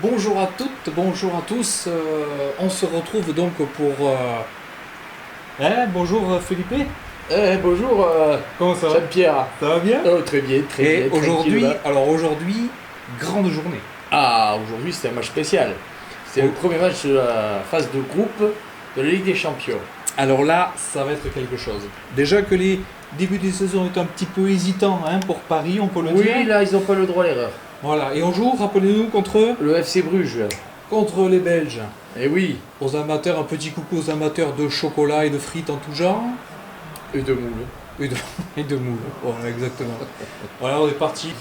Bonjour à toutes, bonjour à tous. On se retrouve donc pour. Bonjour Philippe. Bonjour Comment ça va? Jean-Pierre. Ça va bien? Oh, très bien, très Et bien. aujourd'hui, tranquille, là. aujourd'hui, grande journée. Ah, aujourd'hui c'était un match spécial. C'est le premier match de la phase de groupe de la Ligue des Champions. Alors là, ça va être quelque chose. Déjà que les débuts de saison est un petit peu hésitant pour Paris, on peut le dire. Oui, là ils n'ont pas le droit à l'erreur. Voilà, et on joue, rappelez-nous, contre Le FC Bruges. les Belges. Eh oui, Aux amateurs, un petit coucou aux amateurs de chocolat et de frites en tout genre. et de moule. Et de moules. Voilà, exactement. Voilà, on est parti.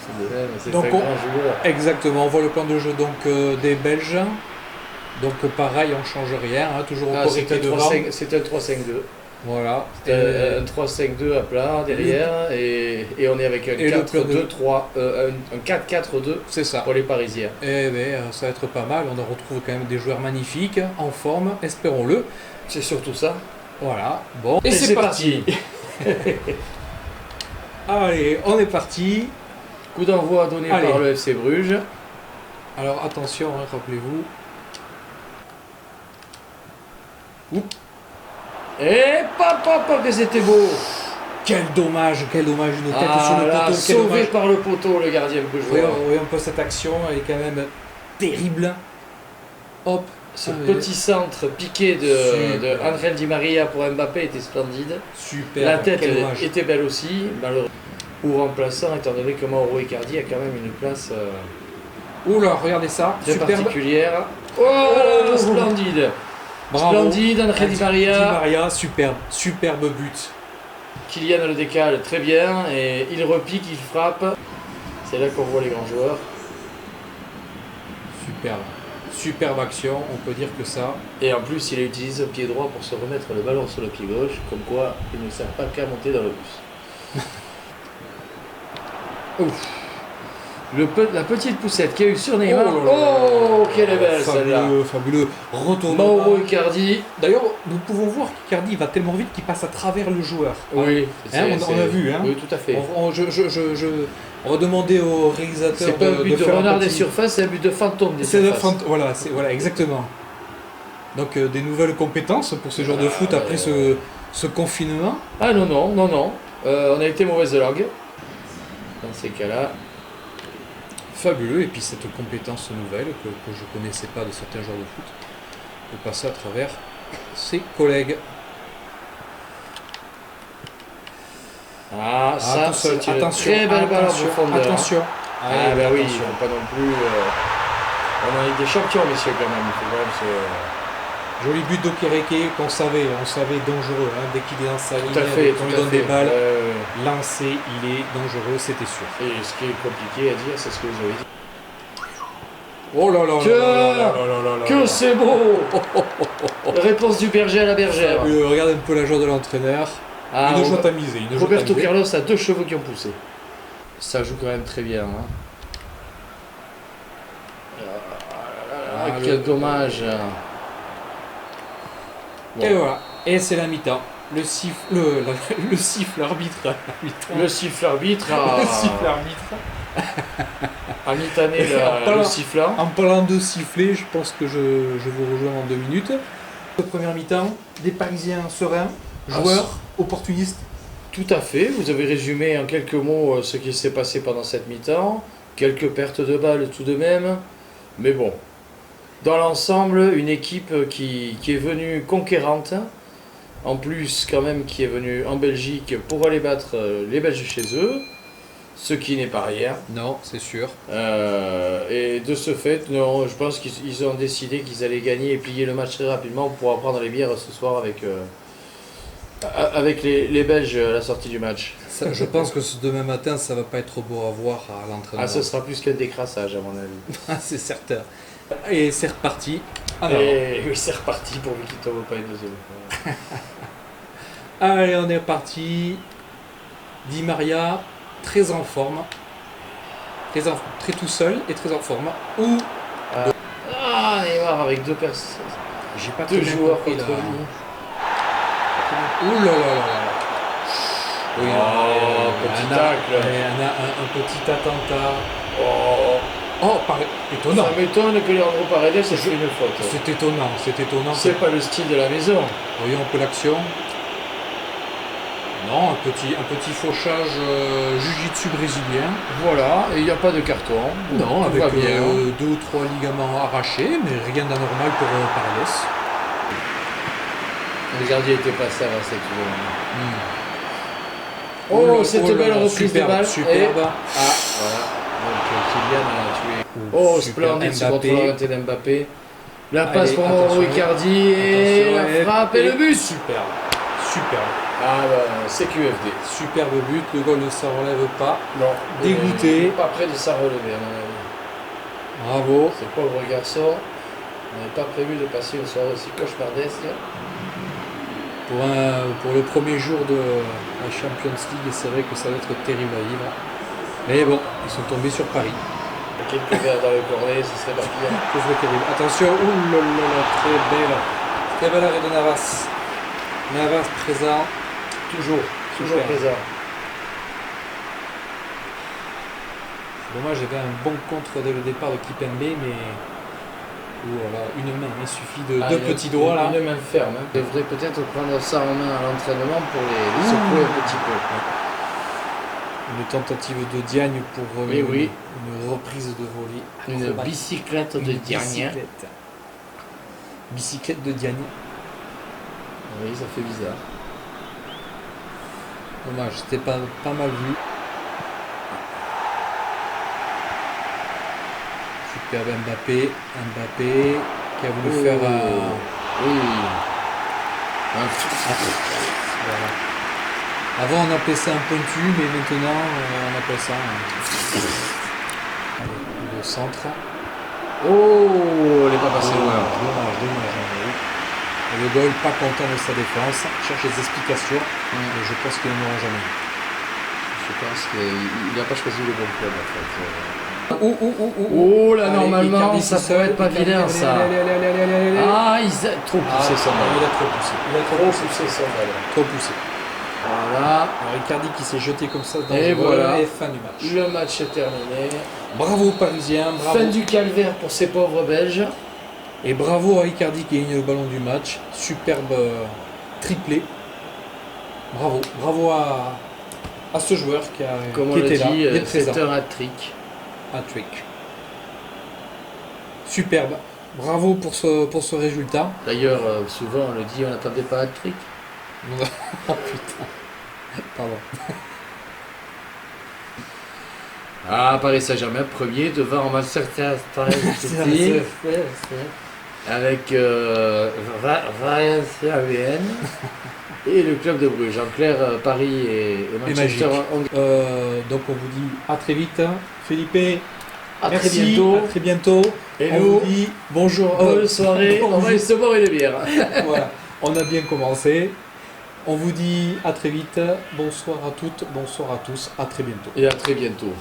C'est Donc, un grand joueur. Exactement, on voit le plan de jeu des Belges. Donc pareil, on change rien, toujours au C'était correcté devant. un 3-5-2. Voilà. Un 3-5-2 à plat derrière et on est avec un Et le plan de- 4-2-3, un 4-4-2 C'est ça. pour les Parisiens. Eh bien, ça va être pas mal. On en retrouve quand même des joueurs magnifiques, en forme, espérons-le. C'est surtout ça. Voilà. Bon. Et c'est parti. Allez, on est parti. Coup d'envoi donné Allez. par le FC Bruges. Alors attention, rappelez-vous. Et papa, que c'était beau! Quel dommage, une tête sur le Là, poteau. Quel sauvé dommage. par le poteau, le gardien brugeois. Voyons un peu cette action, elle est quand même terrible. Hop. Ce Allez. petit centre piqué de Super. Angel Di Maria pour Mbappé était splendide. Super. La tête quel dommage. était belle aussi, malheureusement. Ou remplaçant, étant donné que Mauro Icardi a quand même une place Oula, regardez ça. très Superbe. particulière. Oh, splendide! Bravo. Splendide, Angel Di Di Maria. Maria, superbe but. Kylian le décale très bien et il repique, il frappe. C'est là qu'on voit les grands joueurs. Superbe action, on peut dire que ça. Et en plus, il a utilisé son pied droit pour se remettre le ballon sur le pied gauche, comme quoi il ne sert pas qu'à monter dans le bus. Ouf. La petite poussette qu'il y a eu sur Neymar. Oh là là. Oh, quelle est belle celle-là. Fabuleux. Mauro Retournement. Icardi. D'ailleurs, nous pouvons voir qu'Icardi va tellement vite qu'il passe à travers le joueur. Oui, on a vu. Oui, tout à fait. On va demander au réalisateur C'est pas un but de faire un renard des petit- surfaces, c'est un but de fantôme des C'est surfaces. voilà, exactement. Donc des nouvelles compétences pour ce genre de foot après ce confinement. Ah non. On a été mauvaise langue. Dans ces cas-là. Fabuleux, et puis cette compétence nouvelle que je ne connaissais pas de certains joueurs de foot, de passer à travers ses collègues. Ah, ça, tout seul. c'est une Attention, très belle balle en profondeur. attention. Ah Allez, ben oui, attention. il faut pas non plus... On a eu des champions, messieurs, quand même. Il faut quand même se... Joli but d'Okereke qu'on savait dangereux, dès qu'il est dans sa ligne, Tout à fait, quand tout il à donne fait. des balles, lancé, il est dangereux, c'était sûr. Et ce qui est compliqué à dire, c'est ce que vous avez dit. Oh là là Que- là là là là là Que là. c'est beau! Réponse du berger à la bergère. Regarde un peu la joie de l'entraîneur. Ah, Une joie tamisée. Roberto Carlos a 2 chevaux qui ont poussé. Ça joue quand même très bien. Ah, Quel dommage. Bon. Et voilà. Et c'est la mi-temps. Le siffle arbitre. Le siffle arbitre Le siffle arbitre. a mitané En le sifflant. En parlant de siffler, je pense que je vous rejoins en 2 minutes. Première mi-temps, des Parisiens sereins, joueurs, opportunistes. Tout à fait, vous avez résumé en quelques mots ce qui s'est passé pendant cette mi-temps. Quelques pertes de balles tout de même. Mais bon, dans l'ensemble, une équipe qui est venue conquérante. En plus, quand même, qui est venue en Belgique pour aller battre les Belges chez eux. Ce qui n'est pas rien. Non, c'est sûr. Et de ce fait, non, je pense qu'ils ont décidé qu'ils allaient gagner et plier le match très rapidement pour pouvoir prendre les bières ce soir avec les Belges à la sortie du match. Ça, je pense que demain matin, ça va pas être beau à voir à l'entraînement. Ah, ce sera plus qu'un décrassage à mon avis. C'est certain. Et c'est reparti. Et oui, c'est reparti pour lui qui ne tombe pas une deuxième fois. Allez, on est reparti. Di Maria, très en forme. Très tout seul et très en forme. Ah, Neymar avec 2 personnes. J'ai pas 2 très bien joueurs compris, contre là. lui. Ouh là là là là. Oui, Oh, petit tacle. un petit attentat. Oh, Oh, étonnant. Ça m'étonne que Leandro Paredes ait fait une faute. C'est étonnant, c'est étonnant. C'est pas le style de la maison. Voyons un peu l'action. Non, un petit fauchage jiu-jitsu brésilien. Voilà, et il n'y a pas de carton. Non, tout avec va bien. 2 ou 3 ligaments arrachés, mais rien d'anormal pour Paredes. Le gardien était passé avant cette tournée. Oh, cette là belle là, reprise de balle. Superbe. Ah, voilà. Donc Kylian a tué. Oh, Splendide ce Mbappé. contrôle arrêté d'Mbappé. La passe Allez, pour attention. Icardi et la frappe et le but. Superbe. Superbe. Ah bah, c'est QFD. Superbe but, le goal ne s'en relève pas. Non. Dégoûté. Pas près de s'en relever à mon avis. Bravo. Ce pauvre garçon. On n'avait pas prévu de passer une soirée aussi cauchemardesque. Pour le premier jour de la Champions League, c'est vrai que ça va être terrible à vivre. Mais bon, ils sont tombés sur Paris. Quelques verres dans le cornet, ce serait parti. Ce serait terrible. Attention, oulala, très belle arrêt de Navas. Navas présent. Toujours Super. présent. C'est dommage, j'avais un bon contre dès le départ de Kipembe, mais voilà, une main, il suffit de deux petits doigts là. Une main ferme. Hein. Il devrait peut-être prendre ça en main à l'entraînement pour les secouer un petit peu. Une tentative de Diagne pour Oui, oui. une reprise de volée. Une acrobatique. bicyclette de Diagne. Bicyclette de Diagne. Oui, ça fait bizarre. Dommage, c'était pas mal vu. Superbe Mbappé qui a voulu faire Oui. voilà. Avant on appelait ça un pointu, mais maintenant on appelle ça le centre. Oh, elle n'est pas passée loin. Dommage. Et le goal pas content de sa défense, cherche des explications, mais je pense qu'il n'en aura jamais. Je pense qu'il n'a pas choisi le bon club en fait. Oh là, normalement, Icardi ça seul, peut être pas Icardi, vilain ça. allez. Ah, il a trop poussé son balle. Il a trop poussé. Son balle. Trop poussé. Voilà. Alors Icardi qui s'est jeté comme ça dans Et le voilà. et fin du match. Le match est terminé. Bravo Parisiens, bravo. Fin du calvaire pour ces pauvres Belges. Et bravo à Icardi qui gagne le ballon du match. Superbe triplé. Bravo à ce joueur Comme on qui l'a était dit, là, des présents. c'est un hat-trick. Hat-trick. Superbe. Bravo pour ce résultat. D'ailleurs, souvent on le dit, on n'attendait pas hat-trick. Oh putain. Pardon. Ah, Paris Saint-Germain, premier devant Manchester City. Avec Valencia VN et le club de Bruges. En clair, Paris et Manchester. Donc on vous dit à très vite. Philippe, À merci, très bientôt. à très bientôt. Et On nous, vous dit bonjour. bonne soirée. On va aller se boire une bière. Voilà, on a bien commencé. On vous dit à très vite. Bonsoir à toutes, bonsoir à tous. À très bientôt. Et à très bientôt.